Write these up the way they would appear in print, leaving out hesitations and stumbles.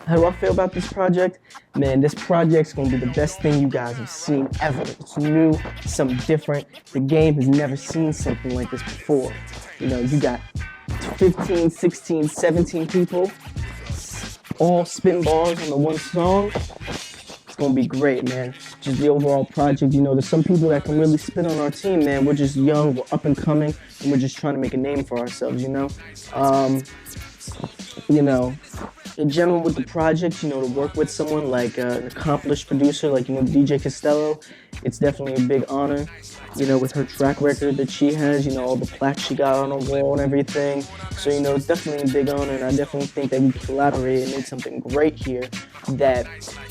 How do I feel about this project? Man, this project's gonna be the best thing you guys have seen ever. It's new, something different. The game has never seen something like this before. You know, you got 15, 16, 17 people all spitting bars on the one song. It's gonna be great, man. Just the overall project, you know, there's some people that can really spit on our team, man. We're just young, we're up and coming, and we're just trying to make a name for ourselves, you know? You know, in general with the project, you know, to work with someone like an accomplished producer like, you know, DJ Costello, it's definitely a big honor. You know, with her track record that she has, you know, all the plaques she got on her wall and everything. So, you know, it's definitely a big honor, and I definitely think that we collaborate and make something great here that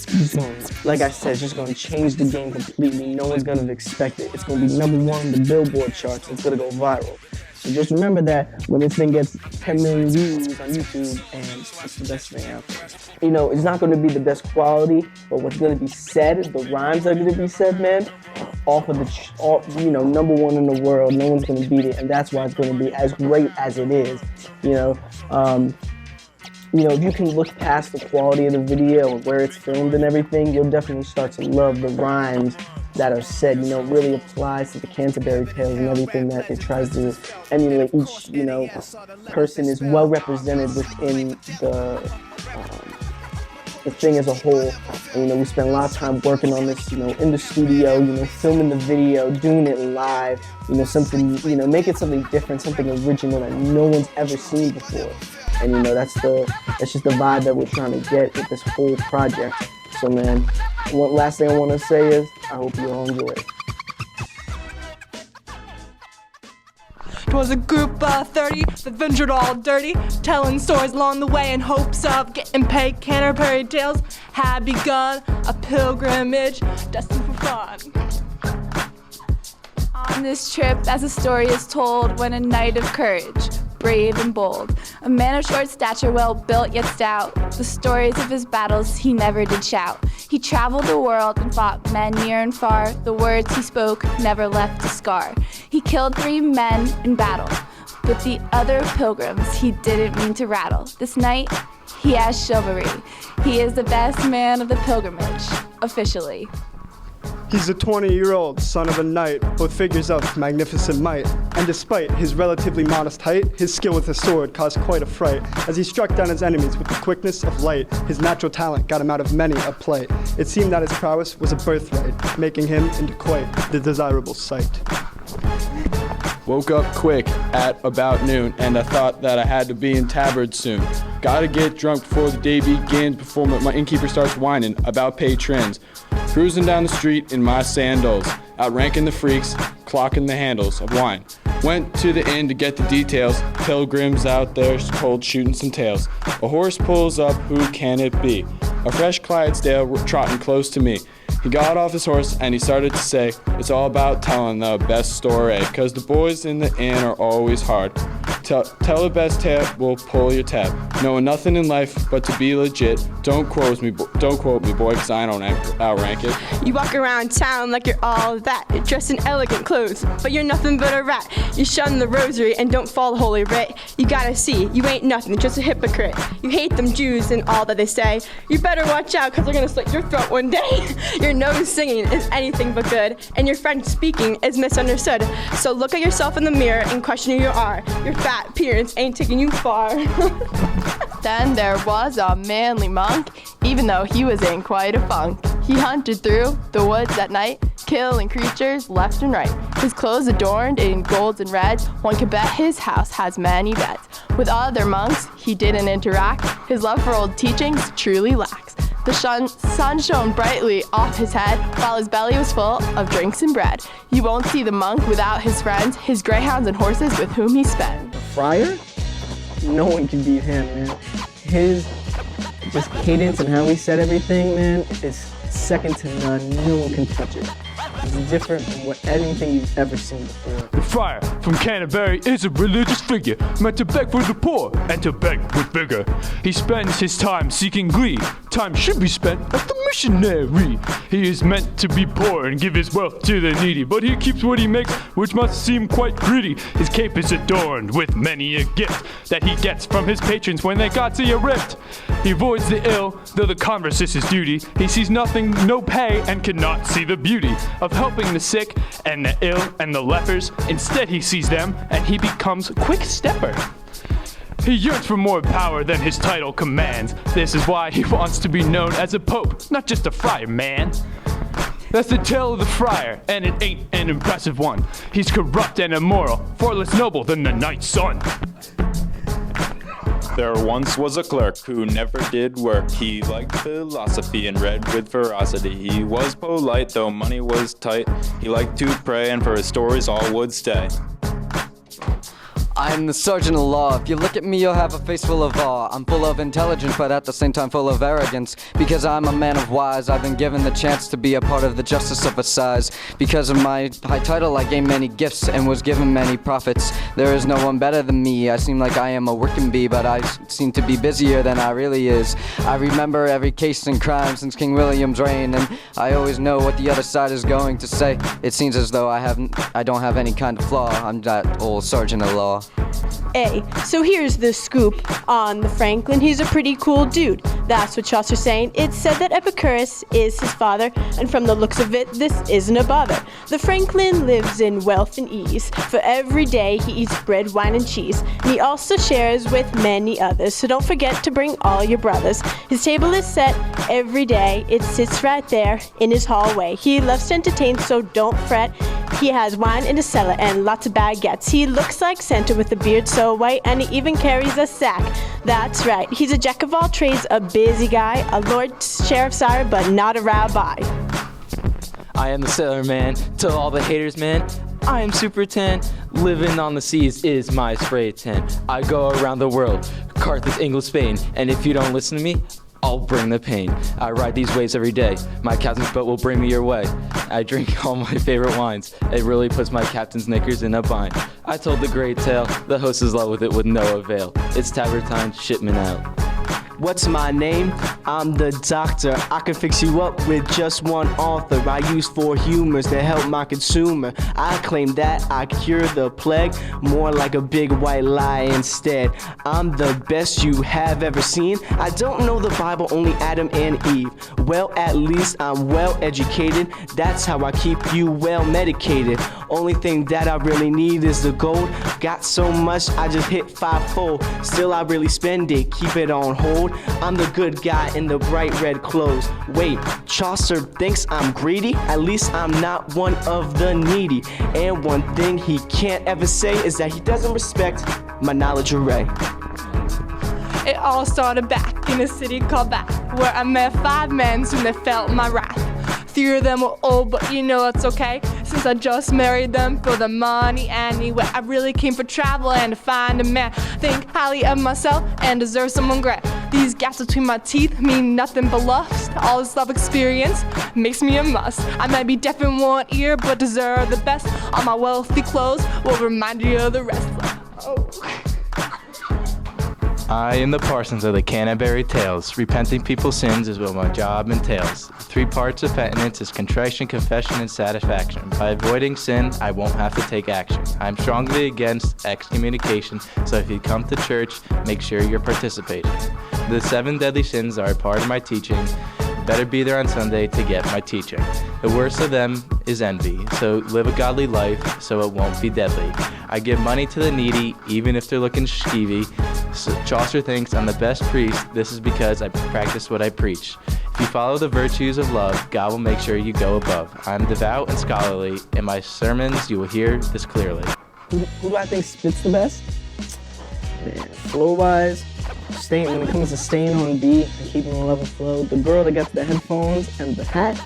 is going, like I said, just going to change the game completely. No one's going to expect it. It's going to be #1 on the Billboard charts. It's going to go viral. So just remember that when this thing gets 10 million views on YouTube, and it's the best thing out there. You know, it's not going to be the best quality, but what's going to be said, the rhymes that are going to be said, man, off of the, you know, #1 in the world. No one's going to beat it, and that's why it's going to be as great as it is. You know, if you can look past the quality of the video and where it's filmed and everything, you'll definitely start to love the rhymes that are said. You know, it really applies to the Canterbury Tales and everything that it tries to emulate. Each, you know, person is well represented within the thing as a whole. And, you know, we spent a lot of time working on this, you know, in the studio, you know, filming the video, doing it live, you know, something, you know, make it something different, something original that no one's ever seen before. And, you know, that's just the vibe that we're trying to get with this whole project. So, man, one last thing I want to say is I hope you all enjoy it. Twas a group of 30 that ventured all dirty, telling stories along the way in hopes of getting paid. Canterbury Tales had begun a pilgrimage destined for fun. On this trip, as the story is told, went a knight of courage, brave and bold, a man of short stature, well built yet stout. The stories of his battles he never did shout. He traveled the world and fought men near and far. The words he spoke never left a scar. He killed 3 men in battle, but the other pilgrims he didn't mean to rattle. This knight, he has chivalry. He is the best man of the pilgrimage, officially. He's a 20-year-old son of a knight, both figures of magnificent might. And despite his relatively modest height, his skill with the sword caused quite a fright. As he struck down his enemies with the quickness of light, his natural talent got him out of many a plight. It seemed that his prowess was a birthright, making him into quite the desirable sight. Woke up quick at about noon, and I thought that I had to be in Tabard soon. Gotta get drunk before the day begins, before my innkeeper starts whining about patrons. Cruising down the street in my sandals, outranking the freaks, clocking the handles of wine. Went to the inn to get the details, pilgrims out there cold shooting some tales. A horse pulls up, who can it be? A fresh Clydesdale trotting close to me. He got off his horse and he started to say, it's all about telling the best story, 'cause the boys in the inn are always hard. Tell the best tale, we'll pull your tab. Knowing nothing in life but to be legit. Don't quote me, boy, 'cause I don't outrank it. You walk around town like you're all that. You're dressed in elegant clothes, but you're nothing but a rat. You shun the rosary and don't follow holy writ. You gotta see, you ain't nothing, just a hypocrite. You hate them Jews and all that they say. You better watch out, 'cause they're gonna slit your throat one day. Your nose singing is anything but good, and your French speaking is misunderstood. So look at yourself in the mirror and question who you are. Your fat appearance ain't taking you far. Then there was a manly monk, even though he was in quite a funk. He hunted through the woods at night, killing creatures left and right. His clothes adorned in golds and reds, one can bet his house has many beds. With other monks he didn't interact, his love for old teachings truly lacks. The sun shone brightly off his head, while his belly was full of drinks and bread. You won't see the monk without his friends, his greyhounds and horses with whom he spent. Friar? No one can beat him, man. His just cadence and how he said everything, man, is second to none. No one can touch it. It's different from anything you've ever seen before. friar from Canterbury is a religious figure meant to beg for the poor and to beg with vigor. He spends his time seeking glee. Time should be spent as the missionary. He is meant to be poor and give his wealth to the needy, but he keeps what he makes, which must seem quite greedy. His cape is adorned with many a gift that he gets from his patrons when they got to a rift. He avoids the ill, though the converse is his duty. He sees nothing, no pay, and cannot see the beauty of helping the sick and the ill and the lepers. Instead he sees them, and he becomes a quick stepper. He yearns for more power than his title commands. This is why he wants to be known as a pope, not just a friar, man. That's the tale of the friar, and it ain't an impressive one. He's corrupt and immoral, far less noble than the night's sun. There once was a clerk who never did work. He liked philosophy and read with ferocity. He was polite, though money was tight. He liked to pray, and for his stories all would stay. I'm the sergeant of law. If you look at me, you'll have a face full of awe. I'm full of intelligence, but at the same time full of arrogance. Because I'm a man of wise, I've been given the chance to be a part of the justice of assize. Because of my high title, I gained many gifts and was given many profits. There is no one better than me. I seem like I am a working bee, but I seem to be busier than I really is. I remember every case and crime since King William's reign, and I always know what the other side is going to say. It seems as though I don't have any kind of flaw. I'm that old sergeant of law. Hey, so here's the scoop on the Franklin. He's a pretty cool dude. That's what Chaucer's saying. It's said that Epicurus is his father, and from the looks of it, this isn't a bother. The Franklin lives in wealth and ease, for every day he eats bread, wine, and cheese. And he also shares with many others, so don't forget to bring all your brothers. His table is set every day. It sits right there in his hallway. He loves to entertain, so don't fret. He has wine in the cellar and lots of baguettes. He looks like Santa with a beard so white, and he even carries a sack. That's right, he's a jack of all trades, a busy guy, a Lord Sheriff Sire, but not a rabbi. I am the sailor man, to all the haters, man. I am super tan, living on the seas is my spray tan. I go around the world, Carthage, England, Spain, and if you don't listen to me, I'll bring the pain. I ride these waves every day. My captain's boat will bring me your way. I drink all my favorite wines. It really puts my captain's knickers in a bind. I told the great tale. The host is love with it with no avail. It's tabard time, shipment out. What's my name? I'm the doctor. I can fix you up with just one author. I use 4 humors to help my consumer. I claim that I cure the plague, more like a big white lie instead. I'm the best you have ever seen. I don't know the Bible, only Adam and Eve. Well, at least I'm well educated. That's how I keep you well medicated. Only thing that I really need is the gold. Got so much, I just hit 5-fold. Still, I really spend it, keep it on hold. I'm the good guy in the bright red clothes. Wait, Chaucer thinks I'm greedy? At least I'm not one of the needy. And one thing he can't ever say is that he doesn't respect my knowledge array. It all started back in a city called Bath, where I met 5 men soon they felt my wrath. 3 of them were old, but you know it's okay, since I just married them for the money anyway. I really came for travel and to find a man. Think highly of myself and deserve someone great. These gaps between my teeth mean nothing but lust. All this love experience makes me a must. I might be deaf in one ear, but deserve the best. All my wealthy clothes will remind you of the rest. Oh. I am the Parsons of the Canterbury Tales. Repenting people's sins is what my job entails. 3 parts of penitence is contrition, confession, and satisfaction. By avoiding sin, I won't have to take action. I'm strongly against excommunication, so if you come to church, make sure you're participating. The 7 deadly sins are a part of my teaching. Better be there on Sunday to get my teaching. The worst of them is envy, so live a godly life so it won't be deadly. I give money to the needy, even if they're looking skeevy. So Chaucer thinks I'm the best priest. This is because I practice what I preach. If you follow the virtues of love, God will make sure you go above. I'm devout and scholarly. In my sermons, you will hear this clearly. Who do I think spits the best? Man, flow-wise, when it comes to staying on beat and keeping a level flow, the girl that got the headphones and the hat,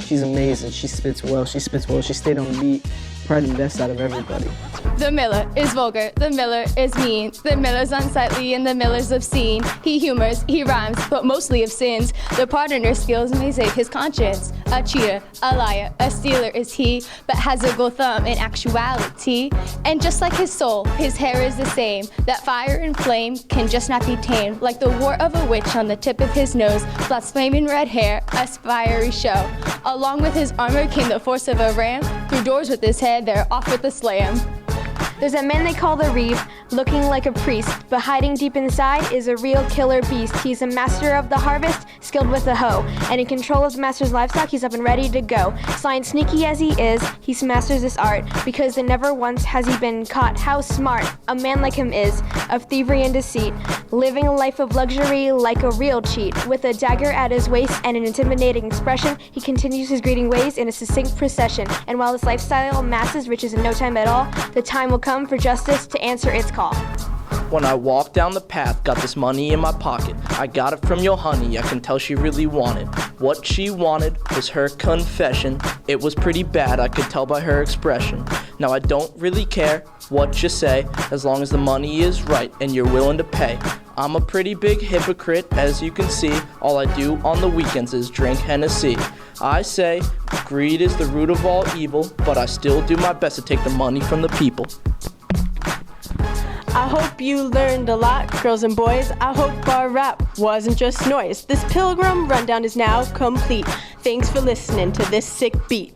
she's amazing. She spits well. She stayed on the beat. Probably the best out of everybody. The miller is vulgar, the miller is mean, the miller's unsightly and the miller's obscene. He humors, he rhymes, but mostly of sins. The pardoner skills may save his conscience. A cheater, a liar, a stealer is he, but has a gold thumb in actuality. And just like his soul, his hair is the same. That fire and flame can just not be tamed. Like the wart of a witch on the tip of his nose, Blood's flaming red hair, a fiery show. Along with his armor came the force of a ram. Through doors with his head, they're off with a slam. There's a man they call the Reeve, looking like a priest, but hiding deep inside is a real killer beast. He's a master of the harvest, skilled with a hoe, and in control of the master's livestock, he's up and ready to go. Sly and sneaky as he is, he masters this art, because never once has he been caught. How smart a man like him is, of thievery and deceit, living a life of luxury like a real cheat. With a dagger at his waist and an intimidating expression, he continues his greeting ways in a succinct procession. And while this lifestyle amasses riches in no time at all, the time will come for justice to answer its call. When I walked down the path, got this money in my pocket. I got it from your honey, I can tell she really wanted. What she wanted was her confession. It was pretty bad, I could tell by her expression. Now I don't really care what you say, as long as the money is right and you're willing to pay. I'm a pretty big hypocrite, as you can see. All I do on the weekends is drink Hennessy. I say, greed is the root of all evil, but I still do my best to take the money from the people. I hope you learned a lot, girls and boys. I hope our rap wasn't just noise. This Pilgrim Rundown is now complete. Thanks for listening to this sick beat.